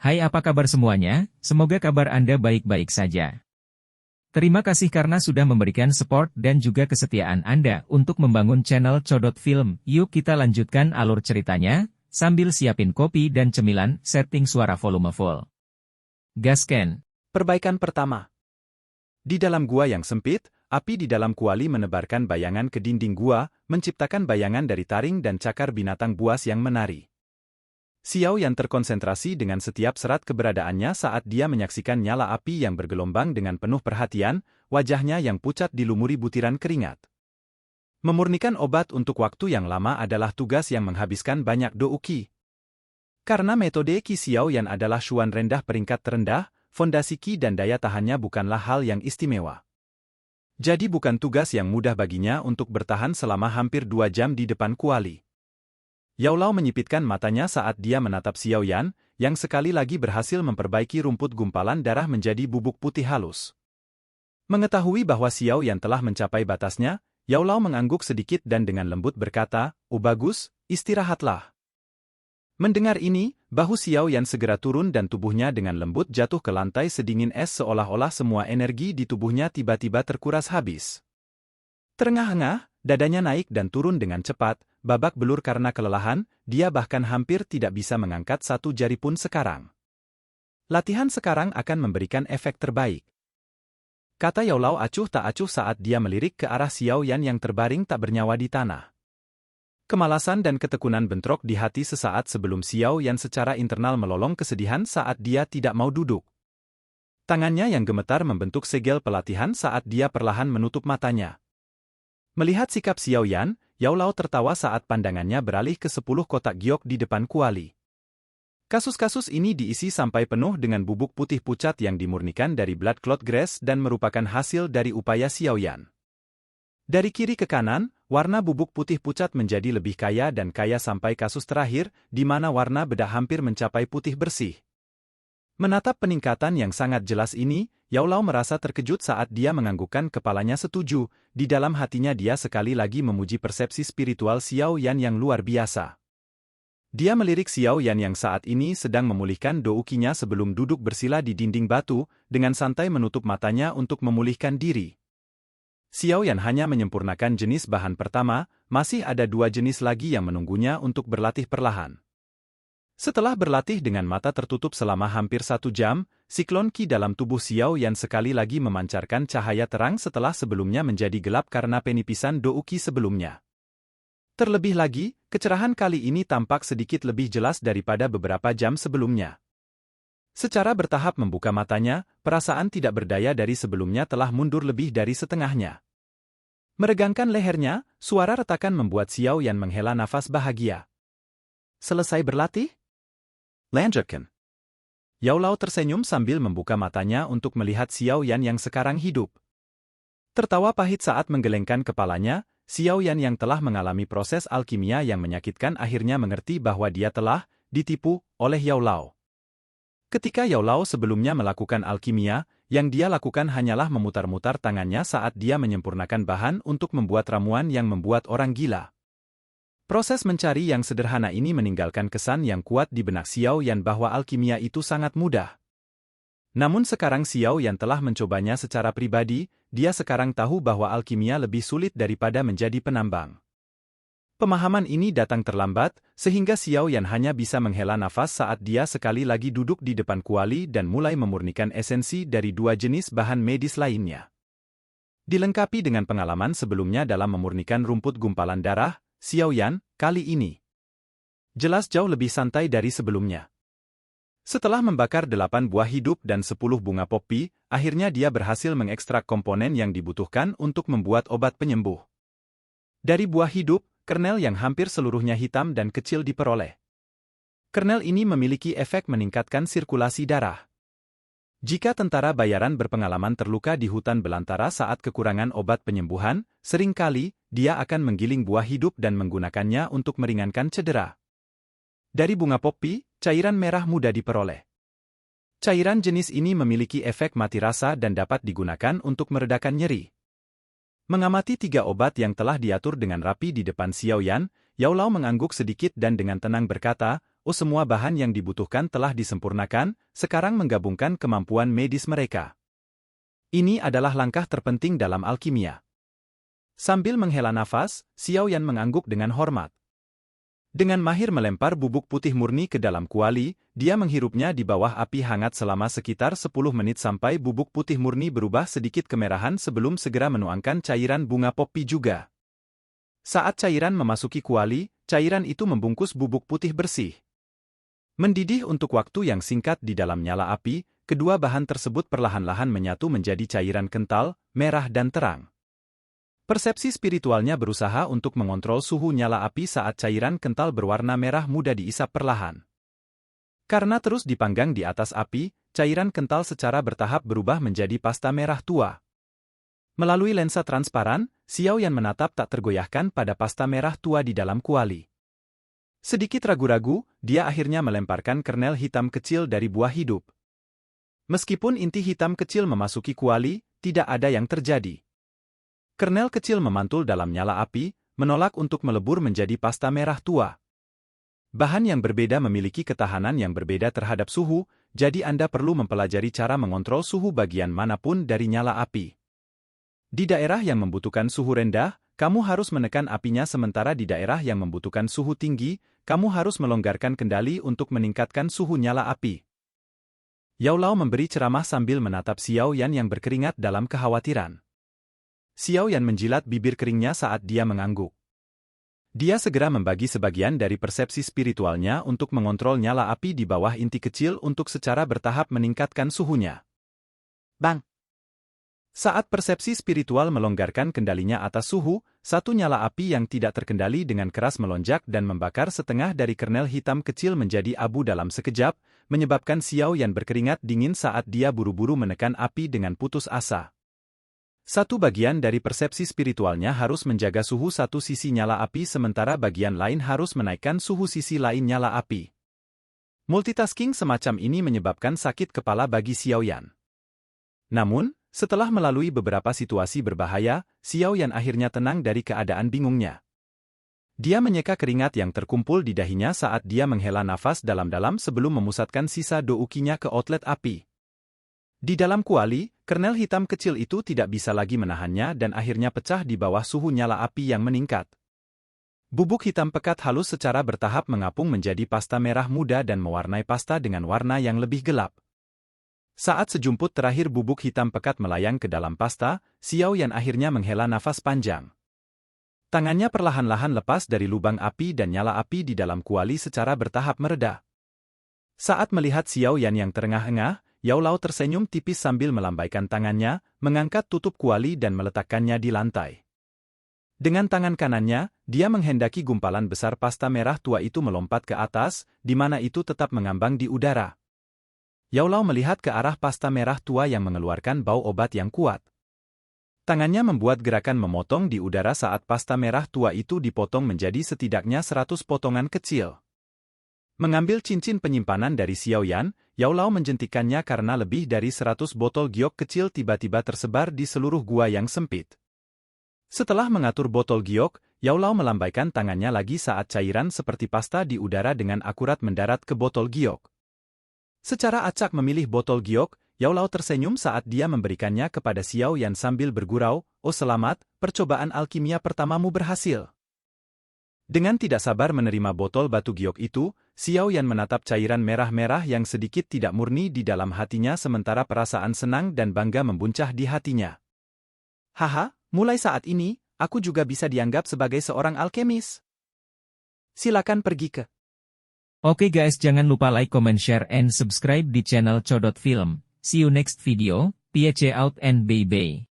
Hai, apa kabar semuanya? Semoga kabar Anda baik-baik saja. Terima kasih karena sudah memberikan support dan juga kesetiaan Anda untuk membangun channel Codot Film. Yuk kita lanjutkan alur ceritanya, sambil siapin kopi dan cemilan, setting suara volume full. Gasken. Perbaikan pertama. Di dalam gua yang sempit, api di dalam kuali menebarkan bayangan ke dinding gua, menciptakan bayangan dari taring dan cakar binatang buas yang menari. Xiao Yan terkonsentrasi dengan setiap serat keberadaannya saat dia menyaksikan nyala api yang bergelombang dengan penuh perhatian, wajahnya yang pucat dilumuri butiran keringat. Memurnikan obat untuk waktu yang lama adalah tugas yang menghabiskan banyak douki. Karena metode Qi Xiao Yan adalah Shuan rendah peringkat terendah, fondasi Qi dan daya tahannya bukanlah hal yang istimewa. Jadi bukan tugas yang mudah baginya untuk bertahan selama hampir 2 jam di depan kuali. Yao Lao menyipitkan matanya saat dia menatap Xiao Yan, yang sekali lagi berhasil memperbaiki rumput gumpalan darah menjadi bubuk putih halus. Mengetahui bahwa Xiao Yan telah mencapai batasnya, Yao Lao mengangguk sedikit dan dengan lembut berkata, "Oh bagus, istirahatlah." Mendengar ini, bahu Xiao Yan segera turun dan tubuhnya dengan lembut jatuh ke lantai sedingin es seolah-olah semua energi di tubuhnya tiba-tiba terkuras habis. Terengah-engah, dadanya naik dan turun dengan cepat, babak belur karena kelelahan, dia bahkan hampir tidak bisa mengangkat satu jari pun sekarang. Latihan sekarang akan memberikan efek terbaik. Kata Yao Lao acuh tak acuh saat dia melirik ke arah Xiao Yan yang terbaring tak bernyawa di tanah. Kemalasan dan ketekunan bentrok di hati sesaat sebelum Xiao Yan secara internal melolong kesedihan saat dia tidak mau duduk. Tangannya yang gemetar membentuk segel pelatihan saat dia perlahan menutup matanya. Melihat sikap Xiao Yan, Yao Lao tertawa saat pandangannya beralih ke 10 kotak giok di depan kuali. Kasus-kasus ini diisi sampai penuh dengan bubuk putih pucat yang dimurnikan dari blood clot grass dan merupakan hasil dari upaya Xiao Yan. Dari kiri ke kanan, warna bubuk putih pucat menjadi lebih kaya dan kaya sampai kasus terakhir, di mana warna bedak hampir mencapai putih bersih. Menatap peningkatan yang sangat jelas ini, Yao Lao merasa terkejut saat dia menganggukkan kepalanya setuju, di dalam hatinya dia sekali lagi memuji persepsi spiritual Xiao Yan yang luar biasa. Dia melirik Xiao Yan yang saat ini sedang memulihkan doukinya sebelum duduk bersila di dinding batu, dengan santai menutup matanya untuk memulihkan diri. Xiao Yan hanya menyempurnakan jenis bahan pertama, masih ada 2 jenis lagi yang menunggunya untuk berlatih perlahan. Setelah berlatih dengan mata tertutup selama hampir 1 jam, siklon Qi dalam tubuh Xiao Yan sekali lagi memancarkan cahaya terang setelah sebelumnya menjadi gelap karena penipisan douki sebelumnya. Terlebih lagi, kecerahan kali ini tampak sedikit lebih jelas daripada beberapa jam sebelumnya. Secara bertahap membuka matanya, perasaan tidak berdaya dari sebelumnya telah mundur lebih dari setengahnya. Meregangkan lehernya, suara retakan membuat Xiao Yan menghela nafas bahagia. Selesai berlatih? Lanjutkan. Yao Lao tersenyum sambil membuka matanya untuk melihat Xiao Yan yang sekarang hidup. Tertawa pahit saat menggelengkan kepalanya, Xiao Yan yang telah mengalami proses alkimia yang menyakitkan akhirnya mengerti bahwa dia telah ditipu oleh Yao Lao. Ketika Yao Lao sebelumnya melakukan alkimia, yang dia lakukan hanyalah memutar-mutar tangannya saat dia menyempurnakan bahan untuk membuat ramuan yang membuat orang gila. Proses mencari yang sederhana ini meninggalkan kesan yang kuat di benak Xiao Yan bahwa alkimia itu sangat mudah. Namun sekarang Xiao Yan telah mencobanya secara pribadi, dia sekarang tahu bahwa alkimia lebih sulit daripada menjadi penambang. Pemahaman ini datang terlambat, sehingga Xiao Yan hanya bisa menghela nafas saat dia sekali lagi duduk di depan kuali dan mulai memurnikan esensi dari 2 jenis bahan medis lainnya. Dilengkapi dengan pengalaman sebelumnya dalam memurnikan rumput gumpalan darah, Xiao Yan, kali ini jelas jauh lebih santai dari sebelumnya. Setelah membakar 8 buah hidup dan 10 bunga poppy, akhirnya dia berhasil mengekstrak komponen yang dibutuhkan untuk membuat obat penyembuh. Dari buah hidup, kernel yang hampir seluruhnya hitam dan kecil diperoleh. Kernel ini memiliki efek meningkatkan sirkulasi darah. Jika tentara bayaran berpengalaman terluka di hutan belantara saat kekurangan obat penyembuhan, seringkali dia akan menggiling buah hidup dan menggunakannya untuk meringankan cedera. Dari bunga poppy, cairan merah mudah diperoleh. Cairan jenis ini memiliki efek mati rasa dan dapat digunakan untuk meredakan nyeri. Mengamati 3 obat yang telah diatur dengan rapi di depan Xiao Yan, Yao Lao mengangguk sedikit dan dengan tenang berkata, semua bahan yang dibutuhkan telah disempurnakan, sekarang menggabungkan kemampuan medis mereka. Ini adalah langkah terpenting dalam alkimia. Sambil menghela nafas, Xiao Yan mengangguk dengan hormat. Dengan mahir melempar bubuk putih murni ke dalam kuali, dia menghirupnya di bawah api hangat selama sekitar 10 menit sampai bubuk putih murni berubah sedikit kemerahan sebelum segera menuangkan cairan bunga poppy juga. Saat cairan memasuki kuali, cairan itu membungkus bubuk putih bersih. Mendidih untuk waktu yang singkat di dalam nyala api, kedua bahan tersebut perlahan-lahan menyatu menjadi cairan kental, merah dan terang. Persepsi spiritualnya berusaha untuk mengontrol suhu nyala api saat cairan kental berwarna merah muda diisap perlahan. Karena terus dipanggang di atas api, cairan kental secara bertahap berubah menjadi pasta merah tua. Melalui lensa transparan, Xiao Yan menatap tak tergoyahkan pada pasta merah tua di dalam kuali. Sedikit ragu-ragu, dia akhirnya melemparkan kernel hitam kecil dari buah hidup. Meskipun inti hitam kecil memasuki kuali, tidak ada yang terjadi. Kernel kecil memantul dalam nyala api, menolak untuk melebur menjadi pasta merah tua. Bahan yang berbeda memiliki ketahanan yang berbeda terhadap suhu, jadi Anda perlu mempelajari cara mengontrol suhu bagian manapun dari nyala api. Di daerah yang membutuhkan suhu rendah, kamu harus menekan apinya, sementara di daerah yang membutuhkan suhu tinggi, kamu harus melonggarkan kendali untuk meningkatkan suhu nyala api. Yao Lao memberi ceramah sambil menatap Xiao Yan yang berkeringat dalam kekhawatiran. Xiao Yan menjilat bibir keringnya saat dia mengangguk. Dia segera membagi sebagian dari persepsi spiritualnya untuk mengontrol nyala api di bawah inti kecil untuk secara bertahap meningkatkan suhunya. Bang! Saat persepsi spiritual melonggarkan kendalinya atas suhu, satu nyala api yang tidak terkendali dengan keras melonjak dan membakar setengah dari kernel hitam kecil menjadi abu dalam sekejap, menyebabkan Xiao Yan berkeringat dingin saat dia buru-buru menekan api dengan putus asa. Satu bagian dari persepsi spiritualnya harus menjaga suhu satu sisi nyala api, sementara bagian lain harus menaikkan suhu sisi lain nyala api. Multitasking semacam ini menyebabkan sakit kepala bagi Xiao Yan. Namun, setelah melalui beberapa situasi berbahaya, Xiao Yan akhirnya tenang dari keadaan bingungnya. Dia menyeka keringat yang terkumpul di dahinya saat dia menghela nafas dalam-dalam sebelum memusatkan sisa doukinya ke outlet api. Di dalam kuali, kernel hitam kecil itu tidak bisa lagi menahannya dan akhirnya pecah di bawah suhu nyala api yang meningkat. Bubuk hitam pekat halus secara bertahap mengapung menjadi pasta merah muda dan mewarnai pasta dengan warna yang lebih gelap. Saat sejumput terakhir bubuk hitam pekat melayang ke dalam pasta, Xiao Yan akhirnya menghela nafas panjang. Tangannya perlahan-lahan lepas dari lubang api dan nyala api di dalam kuali secara bertahap mereda. Saat melihat Xiao Yan yang terengah-engah, Yao Lao tersenyum tipis sambil melambaikan tangannya, mengangkat tutup kuali dan meletakkannya di lantai. Dengan tangan kanannya, dia menghendaki gumpalan besar pasta merah tua itu melompat ke atas, di mana itu tetap mengambang di udara. Yao Lao melihat ke arah pasta merah tua yang mengeluarkan bau obat yang kuat. Tangannya membuat gerakan memotong di udara saat pasta merah tua itu dipotong menjadi setidaknya 100 potongan kecil. Mengambil cincin penyimpanan dari Xiao Yan, Yao Lao menjentikannya karena lebih dari 100 botol giok kecil tiba-tiba tersebar di seluruh gua yang sempit. Setelah mengatur botol giok, Yao Lao melambaikan tangannya lagi saat cairan seperti pasta di udara dengan akurat mendarat ke botol giok. Secara acak memilih botol giok, Yao Lao tersenyum saat dia memberikannya kepada Xiao Yan sambil bergurau, "Oh selamat, percobaan alkimia pertamamu berhasil." Dengan tidak sabar menerima botol batu giok itu, Xiao Yan menatap cairan merah-merah yang sedikit tidak murni di dalam hatinya sementara perasaan senang dan bangga membuncah di hatinya. "Haha, mulai saat ini, aku juga bisa dianggap sebagai seorang alkemis. Silakan pergi ke..." Oke guys, jangan lupa like, comment, share, and subscribe di channel Codot Film. See you next video, peace out and bye-bye.